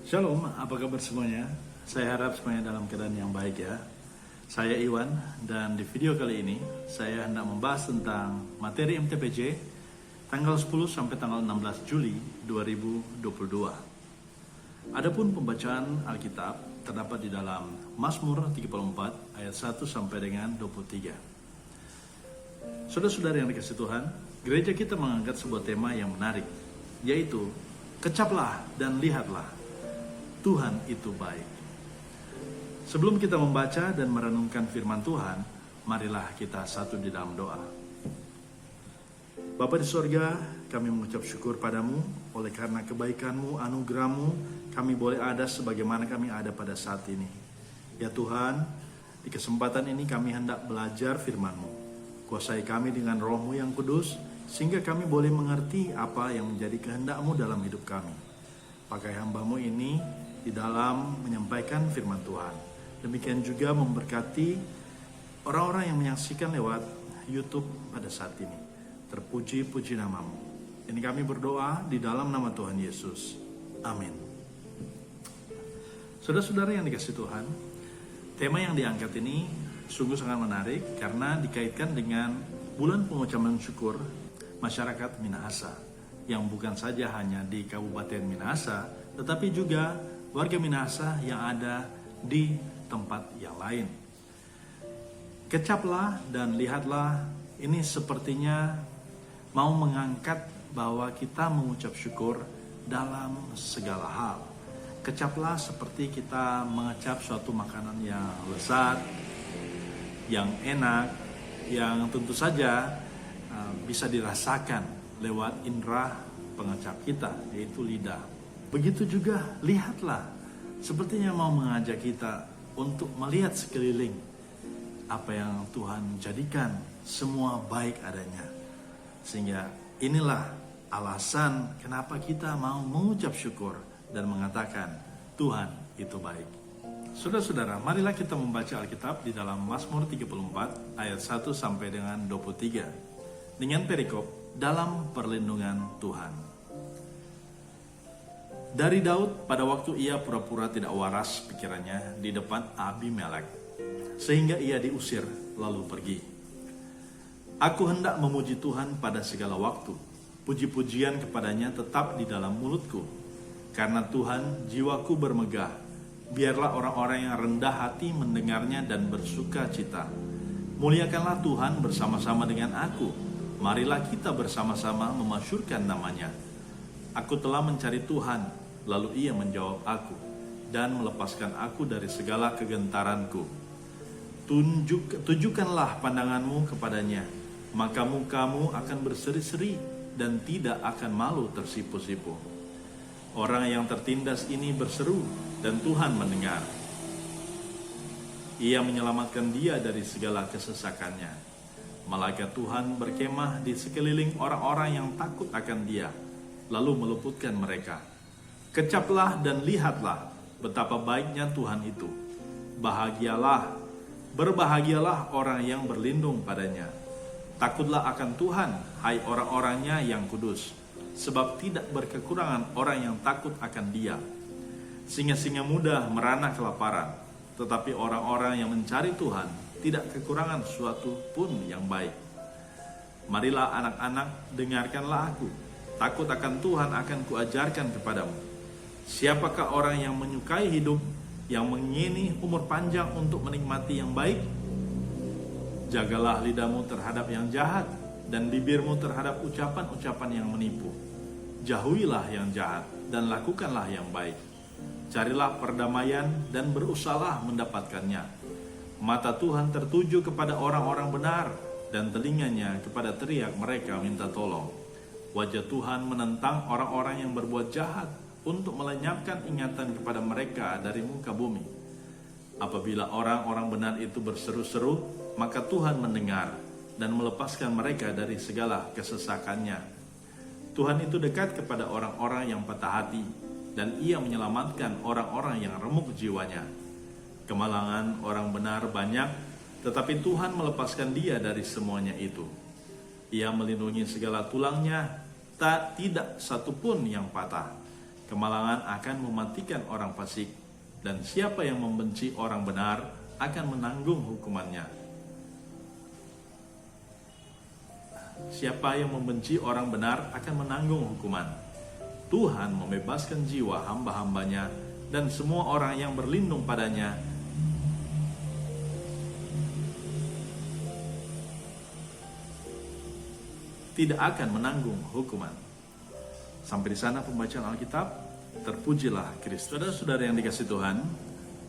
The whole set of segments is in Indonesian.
Shalom, apa kabar semuanya? Saya harap semuanya dalam keadaan yang baik ya. Saya Iwan dan di video kali ini saya hendak membahas tentang materi MTPJ tanggal 10 sampai tanggal 16 Juli 2022. Adapun pembacaan Alkitab terdapat di dalam Mazmur 34 ayat 1 sampai dengan 23. Saudara-saudara yang dikasihi Tuhan, gereja kita mengangkat sebuah tema yang menarik, yaitu kecaplah dan lihatlah, Tuhan itu baik. Sebelum kita membaca dan merenungkan firman Tuhan, marilah kita satu di dalam doa. Bapa di sorga, kami mengucap syukur padamu, oleh karena kebaikan-Mu, anugerah-Mu, kami boleh ada sebagaimana kami ada pada saat ini. Ya Tuhan, di kesempatan ini kami hendak belajar firman-Mu. Kuasai kami dengan Roh-Mu yang kudus, sehingga kami boleh mengerti apa yang menjadi kehendak-Mu dalam hidup kami. Pakai hamba-Mu ini di dalam menyampaikan firman Tuhan. Demikian juga memberkati orang-orang yang menyaksikan lewat YouTube pada saat ini. Terpuji-puji nama-Mu. Ini kami berdoa di dalam nama Tuhan Yesus. Amin. Saudara-saudara yang dikasihi Tuhan, tema yang diangkat ini sungguh sangat menarik karena dikaitkan dengan bulan pengucapan syukur masyarakat Minahasa, yang bukan saja hanya di Kabupaten Minahasa, tetapi juga warga Minahasa yang ada di tempat yang lain. Kecaplah dan lihatlah, ini sepertinya mau mengangkat bahwa kita mengucap syukur dalam segala hal. Kecaplah seperti kita mengecap suatu makanan yang lezat, yang enak, yang tentu saja bisa dirasakan lewat indera pengecap kita, yaitu lidah. Begitu juga lihatlah, sepertinya mau mengajak kita untuk melihat sekeliling apa yang Tuhan jadikan semua baik adanya. Sehingga inilah alasan kenapa kita mau mengucap syukur dan mengatakan Tuhan itu baik. Saudara-saudara, marilah kita membaca Alkitab di dalam Mazmur 34 ayat 1 sampai dengan 23 dengan perikop dalam perlindungan Tuhan. Dari Daud pada waktu ia pura-pura tidak waras pikirannya di depan Abimelek, sehingga ia diusir lalu pergi. Aku hendak memuji Tuhan pada segala waktu, puji-pujian kepadanya tetap di dalam mulutku. Karena Tuhan jiwaku bermegah, biarlah orang-orang yang rendah hati mendengarnya dan bersuka cita. Muliakanlah Tuhan bersama-sama dengan aku, marilah kita bersama-sama memasyurkan namanya. Aku telah mencari Tuhan, lalu ia menjawab aku dan melepaskan aku dari segala kegentaranku. Tujukanlah pandanganmu kepadanya, maka mukamu akan berseri-seri dan tidak akan malu tersipu-sipu. Orang yang tertindas ini berseru dan Tuhan mendengar. Ia menyelamatkan dia dari segala kesesakannya. Malaikat Tuhan berkemah di sekeliling orang-orang yang takut akan dia, lalu meluputkan mereka. Kecaplah dan lihatlah betapa baiknya Tuhan itu. Berbahagialah orang yang berlindung padanya. Takutlah akan Tuhan, hai orang-orangnya yang kudus, sebab tidak berkekurangan orang yang takut akan dia. Singa-singa muda merana kelaparan, tetapi orang-orang yang mencari Tuhan tidak kekurangan suatu pun yang baik. Marilah anak-anak, dengarkanlah aku. Takut akan Tuhan akan kuajarkan kepadamu. Siapakah orang yang menyukai hidup, yang menginginkan umur panjang untuk menikmati yang baik? Jagalah lidahmu terhadap yang jahat, dan bibirmu terhadap ucapan-ucapan yang menipu. Jauhilah yang jahat, dan lakukanlah yang baik. Carilah perdamaian, dan berusahalah mendapatkannya. Mata Tuhan tertuju kepada orang-orang benar, dan telinganya kepada teriak mereka minta tolong. Wajah Tuhan menentang orang-orang yang berbuat jahat, untuk melenyapkan ingatan kepada mereka dari muka bumi. Apabila orang-orang benar itu berseru-seru, maka Tuhan mendengar dan melepaskan mereka dari segala kesesakannya. Tuhan itu dekat kepada orang-orang yang patah hati, dan ia menyelamatkan orang-orang yang remuk jiwanya. Kemalangan orang benar banyak, tetapi Tuhan melepaskan dia dari semuanya itu. Ia melindungi segala tulangnya, tidak satupun yang patah. Kemalangan akan mematikan orang fasik, dan siapa yang membenci orang benar akan menanggung hukumannya. Siapa yang membenci orang benar akan menanggung hukuman. Tuhan membebaskan jiwa hamba-hambanya, dan semua orang yang berlindung padanya tidak akan menanggung hukuman. Sampai di sana pembacaan Alkitab. Terpujilah Kristus. Saudara-saudara yang dikasihi Tuhan,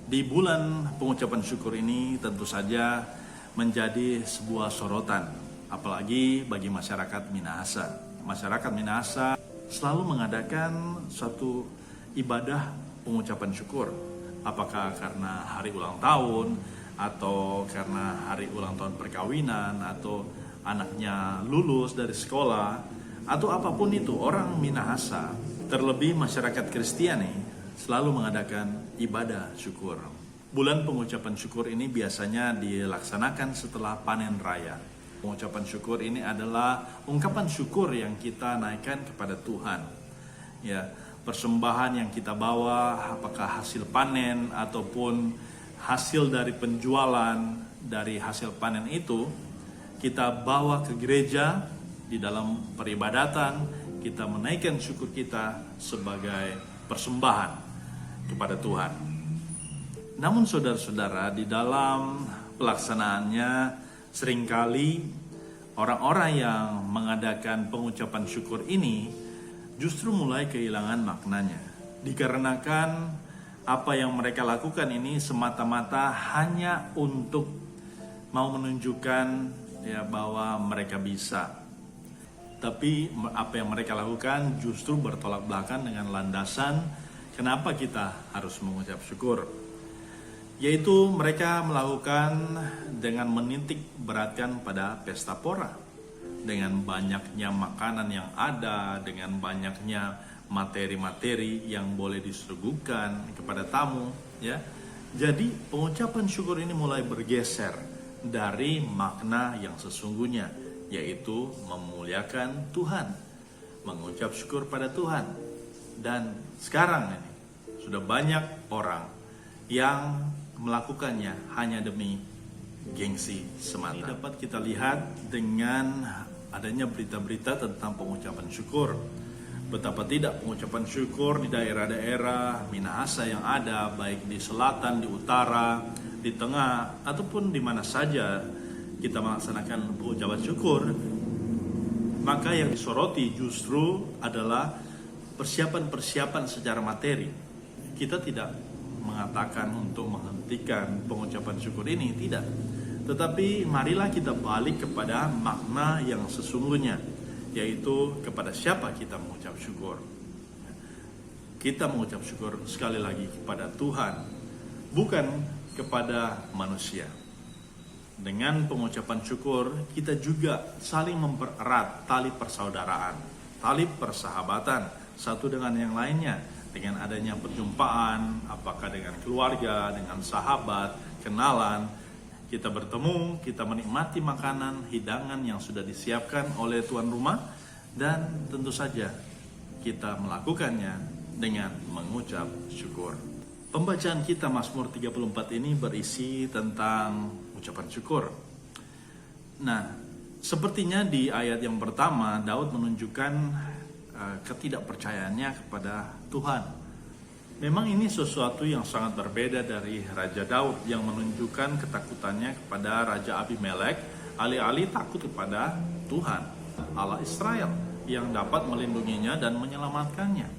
di bulan pengucapan syukur ini tentu saja menjadi sebuah sorotan, apalagi bagi masyarakat Minahasa. Masyarakat Minahasa selalu mengadakan suatu ibadah pengucapan syukur. Apakah karena hari ulang tahun, atau karena hari ulang tahun perkawinan, atau anaknya lulus dari sekolah, atau apapun itu. Orang Minahasa, terlebih masyarakat Kristiani, selalu mengadakan ibadah syukur. Bulan pengucapan syukur ini biasanya dilaksanakan setelah panen raya. Pengucapan syukur ini adalah ungkapan syukur yang kita naikkan kepada Tuhan. Ya, persembahan yang kita bawa, apakah hasil panen ataupun hasil dari penjualan dari hasil panen itu, kita bawa ke gereja. Di dalam peribadatan kita menaikkan syukur kita sebagai persembahan kepada Tuhan. Namun saudara-saudara, di dalam pelaksanaannya seringkali orang-orang yang mengadakan pengucapan syukur ini justru mulai kehilangan maknanya. Dikarenakan apa yang mereka lakukan ini semata-mata hanya untuk mau menunjukkan bahwa mereka bisa. Tapi apa yang mereka lakukan justru bertolak belakang dengan landasan kenapa kita harus mengucap syukur. Yaitu mereka melakukan dengan menitik beratkan pada pesta pora. Dengan banyaknya makanan yang ada, dengan banyaknya materi-materi yang boleh disuguhkan kepada tamu. Ya. Jadi pengucapan syukur ini mulai bergeser dari makna yang sesungguhnya, yaitu memuliakan Tuhan, mengucap syukur pada Tuhan. Dan sekarang ini sudah banyak orang yang melakukannya hanya demi gengsi semata. Ini dapat kita lihat dengan adanya berita-berita tentang pengucapan syukur. Betapa tidak pengucapan syukur di daerah-daerah Minahasa yang ada, baik di selatan, di utara, di tengah, ataupun di mana saja kita melaksanakan pengucapan syukur, maka yang disoroti justru adalah persiapan-persiapan secara materi. Kita tidak mengatakan untuk menghentikan pengucapan syukur ini, tidak. Tetapi marilah kita balik kepada makna yang sesungguhnya, yaitu kepada siapa kita mengucap syukur. Kita mengucap syukur sekali lagi kepada Tuhan, bukan kepada manusia. Dengan pengucapan syukur, kita juga saling mempererat tali persaudaraan, tali persahabatan satu dengan yang lainnya. Dengan adanya perjumpaan, apakah dengan keluarga, dengan sahabat, kenalan, kita bertemu, kita menikmati makanan, hidangan yang sudah disiapkan oleh tuan rumah, dan tentu saja kita melakukannya dengan mengucap syukur. Pembacaan kita Mazmur 34 ini berisi tentang ucapan syukur. Nah, sepertinya di ayat yang pertama Daud menunjukkan ketidakpercayaannya kepada Tuhan. Memang ini sesuatu yang sangat berbeda dari Raja Daud yang menunjukkan ketakutannya kepada Raja Abimelek, alih-alih takut kepada Tuhan, Allah Israel, yang dapat melindunginya dan menyelamatkannya.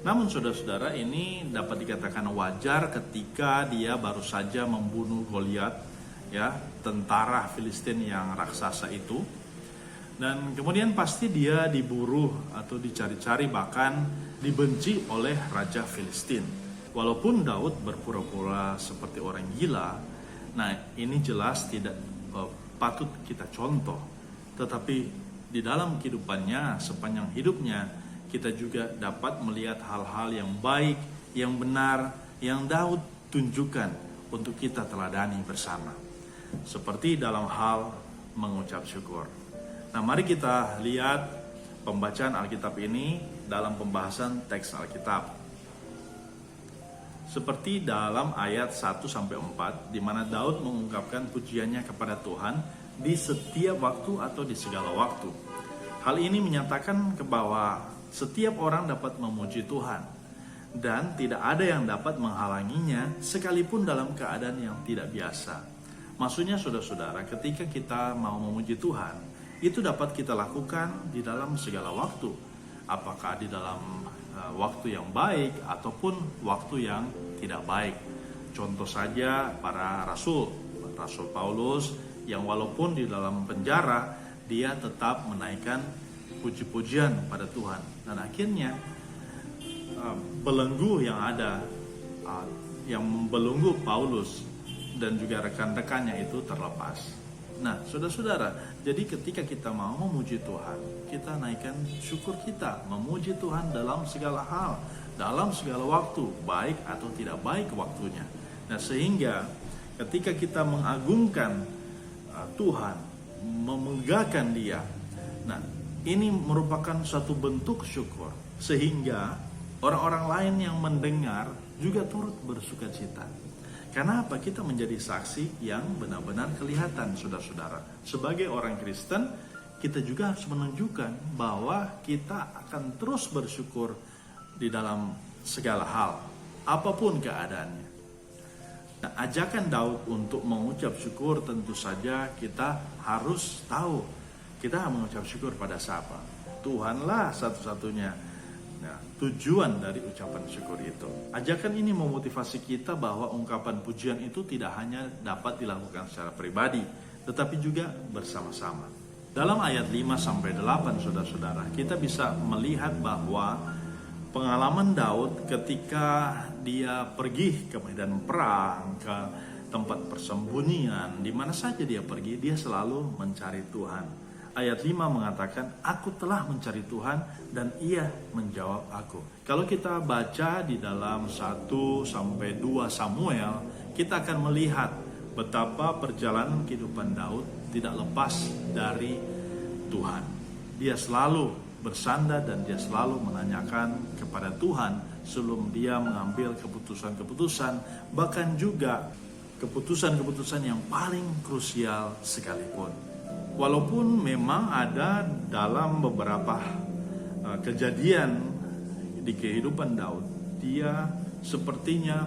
Namun saudara-saudara, ini dapat dikatakan wajar ketika dia baru saja membunuh Goliat, ya, tentara Filistin yang raksasa itu. Dan kemudian pasti dia diburu atau dicari-cari, bahkan dibenci oleh Raja Filistin. Walaupun Daud berpura-pura seperti orang gila, nah ini jelas tidak patut kita contoh. Tetapi di dalam kehidupannya, sepanjang hidupnya, kita juga dapat melihat hal-hal yang baik, yang benar, yang Daud tunjukkan untuk kita teladani bersama. Seperti dalam hal mengucap syukur. Nah, mari kita lihat pembacaan Alkitab ini dalam pembahasan teks Alkitab. Seperti dalam ayat 1-4 di mana Daud mengungkapkan pujiannya kepada Tuhan di setiap waktu atau di segala waktu. Hal ini menyatakan bahwa setiap orang dapat memuji Tuhan dan tidak ada yang dapat menghalanginya sekalipun dalam keadaan yang tidak biasa. Maksudnya saudara-saudara, ketika kita mau memuji Tuhan, itu dapat kita lakukan di dalam segala waktu. Apakah di dalam waktu yang baik ataupun waktu yang tidak baik. Contoh saja para Rasul Paulus yang walaupun di dalam penjara, dia tetap menaikkan puji-pujian pada Tuhan. Dan akhirnya belenggu yang ada, yang membelenggu Paulus dan juga rekan-rekannya itu terlepas. Nah, saudara-saudara, jadi ketika kita mau memuji Tuhan, kita naikkan syukur kita, memuji Tuhan dalam segala hal, dalam segala waktu, baik atau tidak baik waktunya. Nah, sehingga ketika kita mengagungkan Tuhan, memegahkan Dia, nah, ini merupakan suatu bentuk syukur, sehingga orang-orang lain yang mendengar juga turut bersukacita. Karena apa? Kita menjadi saksi yang benar-benar kelihatan, saudara-saudara. Sebagai orang Kristen, kita juga harus menunjukkan bahwa kita akan terus bersyukur di dalam segala hal, apapun keadaannya. Nah, ajakan Daud untuk mengucap syukur tentu saja kita harus tahu. Kita mengucap syukur pada siapa? Tuhanlah satu-satunya tujuan dari ucapan syukur itu. Ajakan ini memotivasi kita bahwa ungkapan pujian itu tidak hanya dapat dilakukan secara pribadi, tetapi juga bersama-sama. Dalam ayat 5-8, saudara-saudara, kita bisa melihat bahwa pengalaman Daud ketika dia pergi ke medan perang, ke tempat persembunyian, di mana saja dia pergi, dia selalu mencari Tuhan. Ayat 5 mengatakan, aku telah mencari Tuhan dan Ia menjawab aku. Kalau kita baca di dalam 1-2 Samuel, kita akan melihat betapa perjalanan kehidupan Daud tidak lepas dari Tuhan. Dia selalu bersandar dan dia selalu menanyakan kepada Tuhan sebelum dia mengambil keputusan-keputusan, bahkan juga keputusan-keputusan yang paling krusial sekalipun. Walaupun memang ada dalam beberapa kejadian di kehidupan Daud, dia sepertinya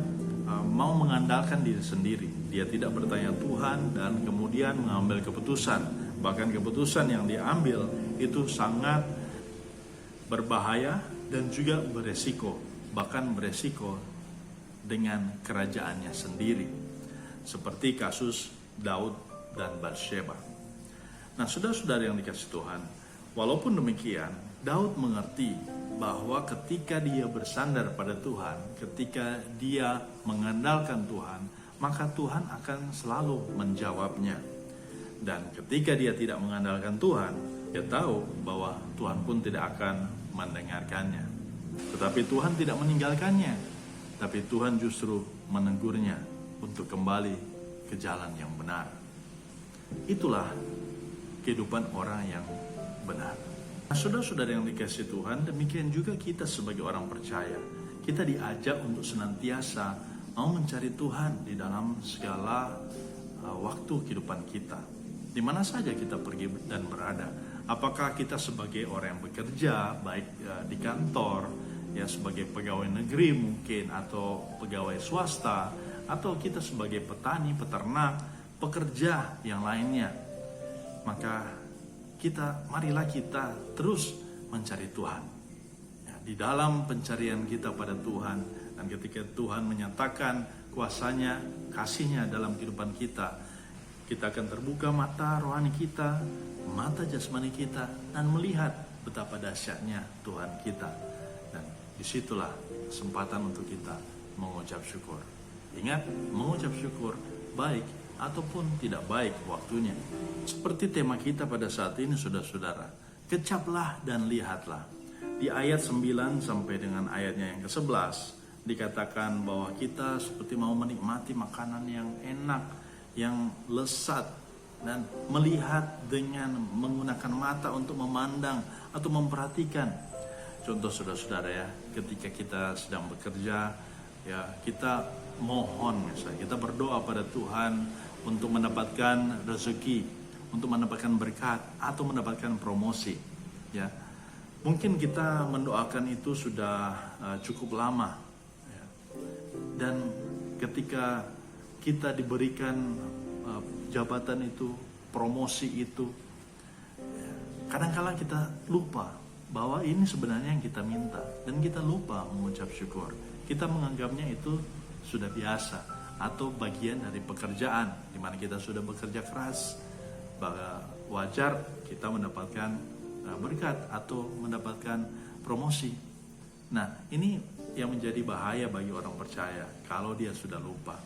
mau mengandalkan diri sendiri. Dia tidak bertanya Tuhan dan kemudian mengambil keputusan. Bahkan keputusan yang diambil itu sangat berbahaya dan juga beresiko. Bahkan beresiko dengan kerajaannya sendiri. Seperti kasus Daud dan Batsheba. Nah, saudara-saudara yang dikasihi Tuhan, walaupun demikian, Daud mengerti bahwa ketika dia bersandar pada Tuhan, ketika dia mengandalkan Tuhan, maka Tuhan akan selalu menjawabnya. Dan ketika dia tidak mengandalkan Tuhan, dia tahu bahwa Tuhan pun tidak akan mendengarkannya. Tetapi Tuhan tidak meninggalkannya, tapi Tuhan justru menegurnya untuk kembali ke jalan yang benar. Itulah kehidupan orang yang benar. Nah, saudara-saudara yang dikasihi Tuhan, demikian juga kita sebagai orang percaya. Kita diajak untuk senantiasa mau mencari Tuhan di dalam segala waktu kehidupan kita. Di mana saja kita pergi dan berada. Apakah kita sebagai orang yang bekerja, baik di kantor, ya sebagai pegawai negeri mungkin, atau pegawai swasta, atau kita sebagai petani, peternak, pekerja yang lainnya. Maka marilah kita terus mencari Tuhan. Ya, di dalam pencarian kita pada Tuhan, dan ketika Tuhan menyatakan kuasanya, kasihnya dalam kehidupan kita, kita akan terbuka mata rohani kita, mata jasmani kita, dan melihat betapa dahsyatnya Tuhan kita. Dan disitulah kesempatan untuk kita mengucap syukur. Ingat, mengucap syukur baik ataupun tidak baik waktunya. Seperti tema kita pada saat ini, saudara-saudara, kecaplah dan lihatlah. Di ayat 9 sampai dengan ayatnya yang ke-11 dikatakan bahwa kita seperti mau menikmati makanan yang enak, yang lezat, dan melihat dengan menggunakan mata untuk memandang atau memperhatikan. Contoh saudara-saudara ya, ketika kita sedang bekerja ya, kita mohon misalnya, kita berdoa pada Tuhan untuk mendapatkan rezeki, untuk mendapatkan berkat atau mendapatkan promosi ya. Mungkin kita mendoakan itu sudah cukup lama ya. Dan ketika kita diberikan jabatan itu, promosi itu, kadang-kala kita lupa bahwa ini sebenarnya yang kita minta, dan kita lupa mengucap syukur. Kita menganggapnya itu sudah biasa atau bagian dari pekerjaan di mana kita sudah bekerja keras, bahwa wajar kita mendapatkan berkat atau mendapatkan promosi. Nah, ini yang menjadi bahaya bagi orang percaya kalau dia sudah lupa.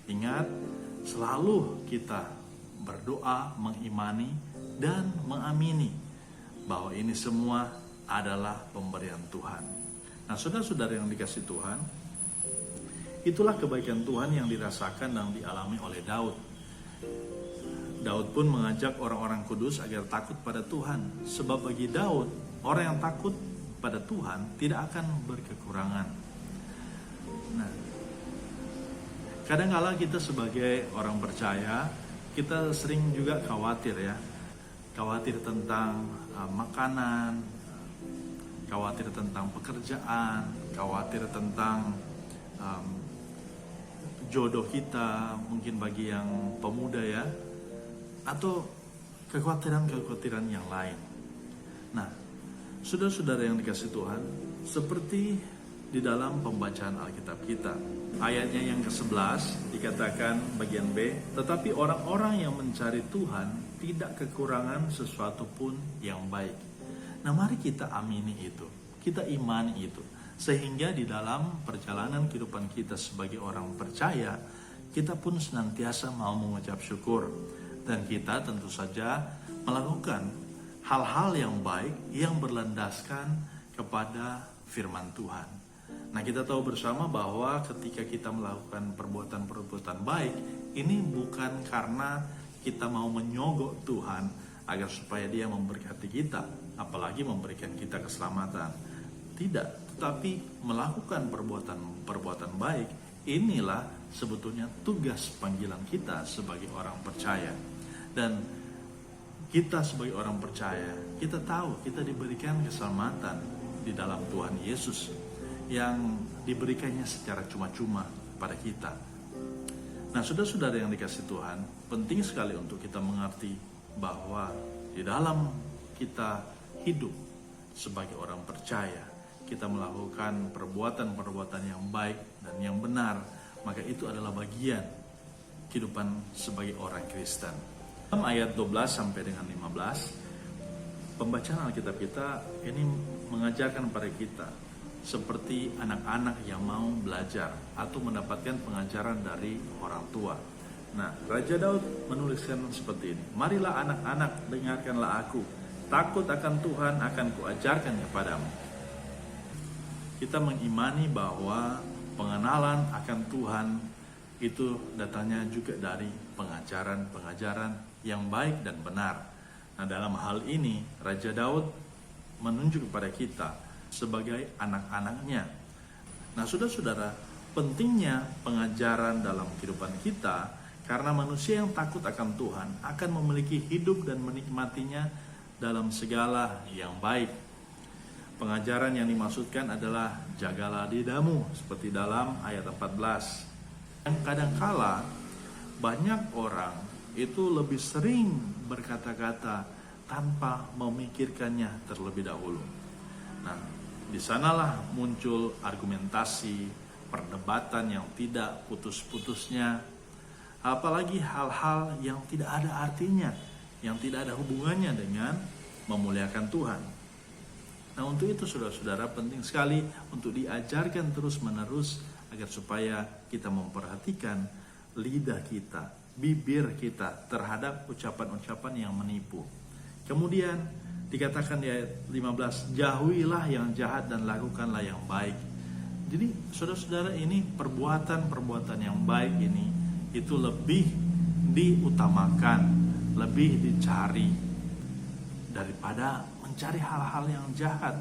Ingat, selalu kita berdoa, mengimani dan mengamini bahwa ini semua adalah pemberian Tuhan. Nah, saudara-saudara yang dikasih Tuhan, itulah kebaikan Tuhan yang dirasakan dan dialami oleh Daud. Daud pun mengajak orang-orang kudus agar takut pada Tuhan. Sebab bagi Daud, orang yang takut pada Tuhan tidak akan berkekurangan. Nah, kadang-kala kita sebagai orang percaya, kita sering juga khawatir ya. Khawatir tentang makanan, khawatir tentang pekerjaan, khawatir tentang jodoh kita, mungkin bagi yang pemuda ya, atau kekhawatiran-kekhawatiran yang lain. Nah, saudara-saudara yang dikasih Tuhan, seperti di dalam pembacaan Alkitab kita, ayatnya yang ke-11 dikatakan bagian B, tetapi orang-orang yang mencari Tuhan tidak kekurangan sesuatu pun yang baik. Nah, mari kita amini itu, kita imani itu, sehingga di dalam perjalanan kehidupan kita sebagai orang percaya, kita pun senantiasa mau mengucap syukur, dan kita tentu saja melakukan hal-hal yang baik yang berlandaskan kepada firman Tuhan. Nah, kita tahu bersama bahwa ketika kita melakukan perbuatan-perbuatan baik, ini bukan karena kita mau menyogok Tuhan agar supaya Dia memberkati kita, apalagi memberikan kita keselamatan. Tidak, tetapi melakukan perbuatan baik, inilah sebetulnya tugas panggilan kita sebagai orang percaya. Dan kita sebagai orang percaya, kita tahu kita diberikan keselamatan di dalam Tuhan Yesus yang diberikannya secara cuma-cuma pada kita. Nah, saudara-saudara yang dikasih Tuhan, penting sekali untuk kita mengerti bahwa di dalam kita hidup sebagai orang percaya, kita melakukan perbuatan-perbuatan yang baik dan yang benar, maka itu adalah bagian kehidupan sebagai orang Kristen. Dalam ayat 12 sampai dengan 15, pembacaan Alkitab kita ini mengajarkan pada kita seperti anak-anak yang mau belajar atau mendapatkan pengajaran dari orang tua. Nah, Raja Daud menuliskan seperti ini, marilah anak-anak, dengarkanlah aku, takut akan Tuhan akan kuajarkan kepadamu. Kita mengimani bahwa pengenalan akan Tuhan itu datangnya juga dari pengajaran-pengajaran yang baik dan benar. Nah, dalam hal ini Raja Daud menunjuk kepada kita sebagai anak-anaknya. Nah, saudara-saudara, pentingnya pengajaran dalam kehidupan kita karena manusia yang takut akan Tuhan akan memiliki hidup dan menikmatinya dalam segala yang baik. Pengajaran yang dimaksudkan adalah jagalah lidahmu, seperti dalam ayat 14. Yang kadangkala banyak orang itu lebih sering berkata-kata tanpa memikirkannya terlebih dahulu. Nah, di sanalah muncul argumentasi, perdebatan yang tidak putus-putusnya, apalagi hal-hal yang tidak ada artinya, yang tidak ada hubungannya dengan memuliakan Tuhan. Nah, untuk itu saudara-saudara penting sekali untuk diajarkan terus-menerus agar supaya kita memperhatikan lidah kita, bibir kita terhadap ucapan-ucapan yang menipu. Kemudian dikatakan di ayat 15, jauhilah yang jahat dan lakukanlah yang baik. Jadi saudara-saudara, ini perbuatan-perbuatan yang baik ini itu lebih diutamakan lebih dicari daripada mencari hal-hal yang jahat.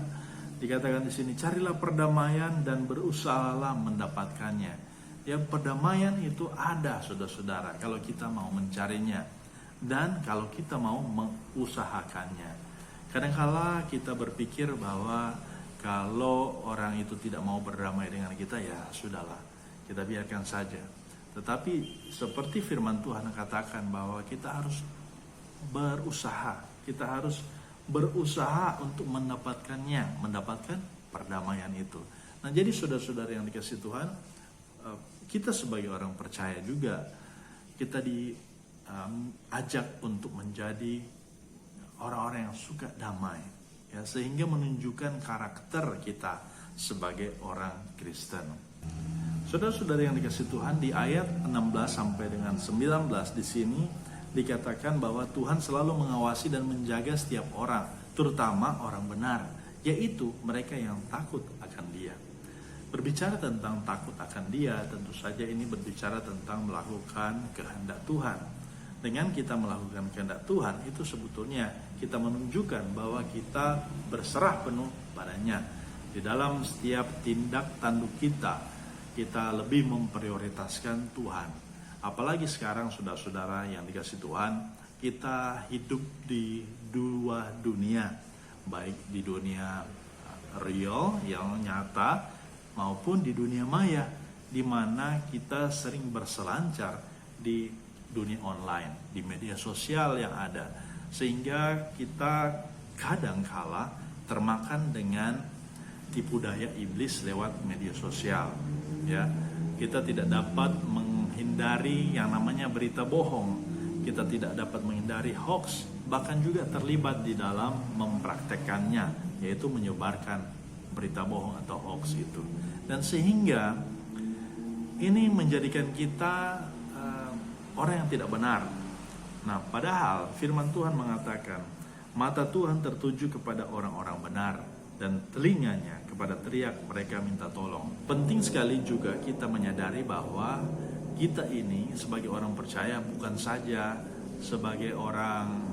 Dikatakan di sini, carilah perdamaian dan berusahalah mendapatkannya. Ya, perdamaian itu ada, saudara-saudara, kalau kita mau mencarinya dan kalau kita mau mengusahakannya. Kadang-kala kita berpikir bahwa kalau orang itu tidak mau berdamai dengan kita, ya sudahlah, kita biarkan saja. Tetapi seperti firman Tuhan katakan bahwa kita harus berusaha, kita harus berusaha untuk mendapatkannya, mendapatkan perdamaian itu. Nah, jadi saudara-saudara yang dikasihi Tuhan, kita sebagai orang percaya juga kita diajak untuk menjadi orang-orang yang suka damai, ya, sehingga menunjukkan karakter kita sebagai orang Kristen. Saudara-saudara yang dikasihi Tuhan, di ayat 16 sampai dengan 19 di sini dikatakan bahwa Tuhan selalu mengawasi dan menjaga setiap orang, terutama orang benar, yaitu mereka yang takut akan Dia. Berbicara tentang takut akan Dia, tentu saja ini berbicara tentang melakukan kehendak Tuhan. Dengan kita melakukan kehendak Tuhan, itu sebetulnya kita menunjukkan bahwa kita berserah penuh padanya. Di dalam setiap tindak tanduk kita lebih memprioritaskan Tuhan. Apalagi sekarang saudara-saudara yang dikasihi Tuhan, kita hidup di dua dunia, baik di dunia real yang nyata maupun di dunia maya, di mana kita sering berselancar di dunia online, di media sosial yang ada, sehingga kita kadang-kala termakan dengan tipu daya iblis lewat media sosial. Ya, kita tidak dapat menghindari yang namanya berita bohong, kita tidak dapat menghindari hoax, bahkan juga terlibat di dalam mempraktekannya, yaitu menyebarkan berita bohong atau hoax itu. Dan sehingga ini menjadikan kita orang yang tidak benar. Nah, padahal firman Tuhan mengatakan, mata Tuhan tertuju kepada orang-orang benar dan telinganya kepada teriak mereka minta tolong. Penting sekali juga kita menyadari bahwa kita ini sebagai orang percaya bukan saja sebagai orang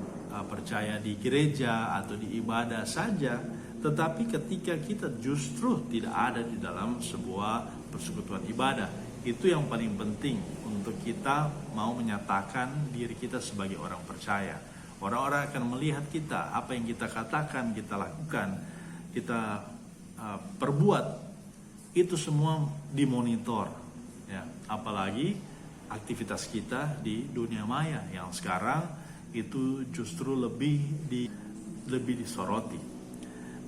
percaya di gereja atau di ibadah saja, tetapi ketika kita justru tidak ada di dalam sebuah persekutuan ibadah, itu yang paling penting untuk kita mau menyatakan diri kita sebagai orang percaya. Orang-orang akan melihat kita, apa yang kita katakan, kita lakukan, kita perbuat, itu semua dimonitor, ya. Apalagi aktivitas kita di dunia maya yang sekarang itu justru lebih disoroti.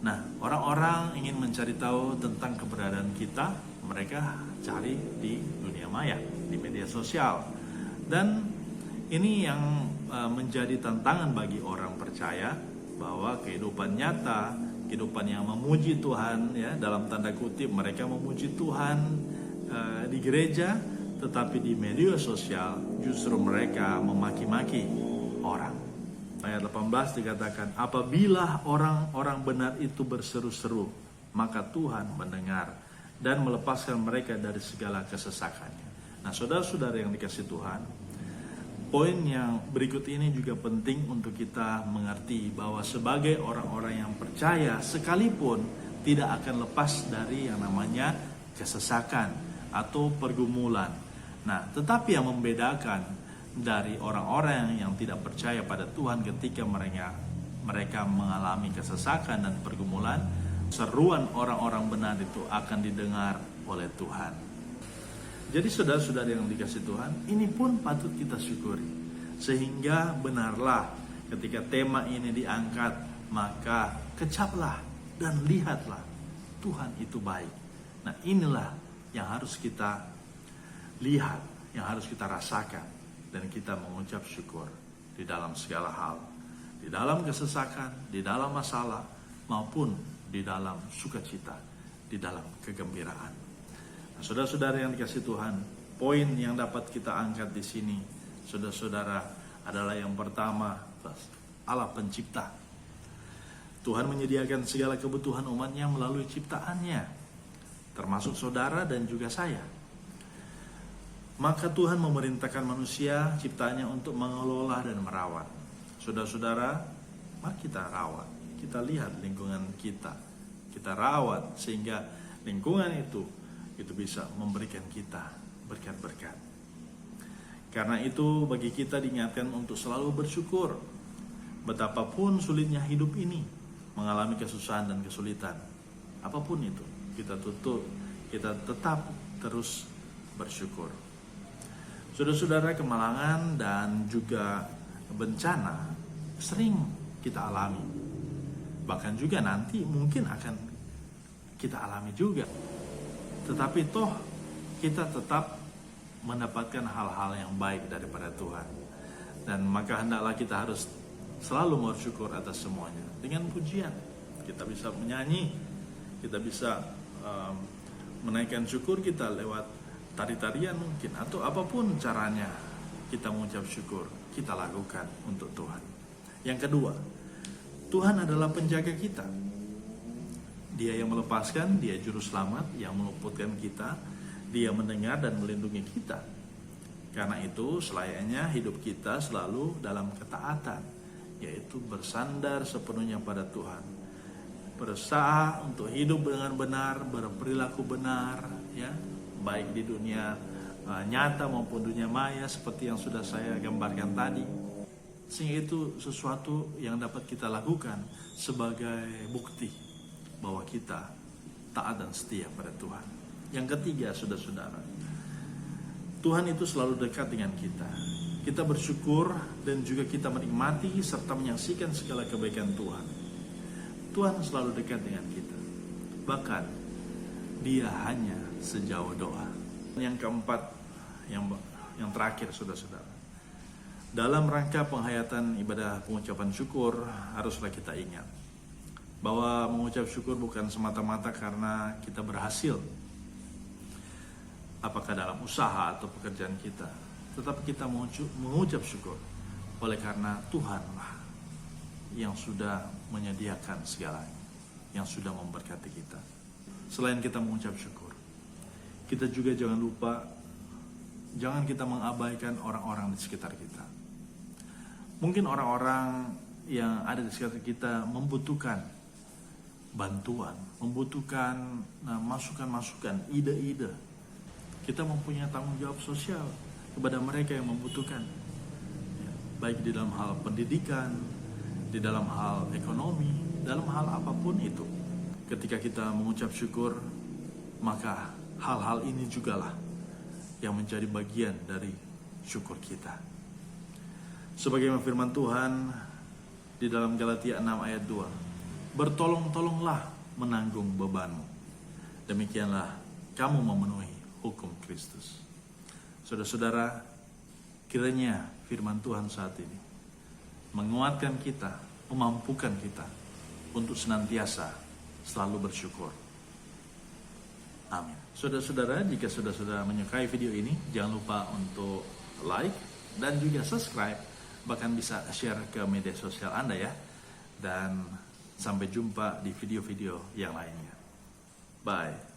Nah, orang-orang ingin mencari tahu tentang keberadaan kita, mereka cari di dunia maya, di media sosial. Dan ini yang menjadi tantangan bagi orang percaya, bahwa kehidupan nyata, kehidupan yang memuji Tuhan, ya, dalam tanda kutip mereka memuji Tuhan di gereja, tetapi di media sosial justru mereka memaki-maki orang. Ayat 18 dikatakan, apabila orang-orang benar itu berseru-seru, maka Tuhan mendengar dan melepaskan mereka dari segala kesesakannya. Nah, saudara-saudara yang dikasihi Tuhan, poin yang berikut ini juga penting untuk kita mengerti bahwa sebagai orang-orang yang percaya, sekalipun tidak akan lepas dari yang namanya kesesakan atau pergumulan. Nah, tetapi yang membedakan dari orang-orang yang tidak percaya pada Tuhan ketika mereka mengalami kesesakan dan pergumulan, seruan orang-orang benar itu akan didengar oleh Tuhan. Jadi saudara-saudara yang dikasihi Tuhan, ini pun patut kita syukuri. Sehingga benarlah ketika tema ini diangkat, maka kecaplah dan lihatlah Tuhan itu baik. Nah, inilah yang harus kita lihat, yang harus kita rasakan, dan kita mengucap syukur di dalam segala hal. Di dalam kesesakan, di dalam masalah, maupun di dalam sukacita, di dalam kegembiraan. Nah, saudara-saudara yang dikasihi Tuhan, poin yang dapat kita angkat di sini, saudara-saudara, adalah yang pertama, Allah pencipta. Tuhan menyediakan segala kebutuhan umatnya melalui ciptaannya, termasuk saudara dan juga saya. Maka Tuhan memerintahkan manusia ciptaannya untuk mengelola dan merawat. Saudara-saudara, mari kita rawat, kita lihat lingkungan kita, kita rawat sehingga lingkungan itu bisa memberikan kita berkat-berkat. Karena itu bagi kita diingatkan untuk selalu bersyukur. Betapapun sulitnya hidup ini, mengalami kesusahan dan kesulitan, apapun itu, kita tetap terus bersyukur. Saudara-saudara, kemalangan dan juga bencana sering kita alami. Bahkan juga nanti mungkin akan kita alami juga. Tetapi toh kita tetap mendapatkan hal-hal yang baik daripada Tuhan. Dan maka hendaklah kita harus selalu bersyukur atas semuanya. Dengan pujian, kita bisa menyanyi, kita bisa menaikkan syukur kita lewat tari-tarian mungkin, atau apapun caranya kita mengucap syukur, kita lakukan untuk Tuhan. Yang kedua, Tuhan adalah penjaga kita. Dia yang melepaskan, Dia juru selamat yang meluputkan kita, Dia mendengar dan melindungi kita. Karena itu selayaknya hidup kita selalu dalam ketaatan, yaitu bersandar sepenuhnya pada Tuhan. Berusaha untuk hidup dengan benar, berperilaku benar, ya, baik di dunia nyata maupun dunia maya seperti yang sudah saya gambarkan tadi. Sehingga itu sesuatu yang dapat kita lakukan sebagai bukti bahwa kita taat dan setia pada Tuhan. Yang ketiga, saudara-saudara, Tuhan itu selalu dekat dengan kita. Kita bersyukur dan juga kita menikmati serta menyaksikan segala kebaikan Tuhan. Tuhan selalu dekat dengan kita. Bahkan Dia hanya sejauh doa. Yang keempat, yang terakhir, saudara-saudara, dalam rangka penghayatan ibadah pengucapan syukur, haruslah kita ingat bahwa mengucap syukur bukan semata-mata karena kita berhasil, apakah dalam usaha atau pekerjaan kita, tetapi kita mengucap syukur oleh karena Tuhanlah yang sudah menyediakan segalanya, yang sudah memberkati kita. Selain kita mengucap syukur, kita juga jangan kita mengabaikan orang-orang di sekitar kita. Mungkin orang-orang yang ada di sekitar kita membutuhkan bantuan, membutuhkan masukan-masukan, ide-ide. Kita mempunyai tanggung jawab sosial kepada mereka yang membutuhkan, baik di dalam hal pendidikan, di dalam hal ekonomi, dalam hal apapun itu. Ketika kita mengucap syukur, maka hal-hal ini jugalah yang menjadi bagian dari syukur kita. Sebagaimana firman Tuhan di dalam Galatia 6 ayat 2, bertolong-tolonglah menanggung bebanmu, demikianlah kamu memenuhi hukum Kristus. Saudara-saudara, kiranya firman Tuhan saat ini menguatkan kita, memampukan kita untuk senantiasa selalu bersyukur. Amin. Saudara-saudara, jika saudara-saudara menyukai video ini, jangan lupa untuk like dan juga subscribe, bahkan bisa share ke media sosial Anda ya. Dan sampai jumpa di video-video yang lainnya. Bye.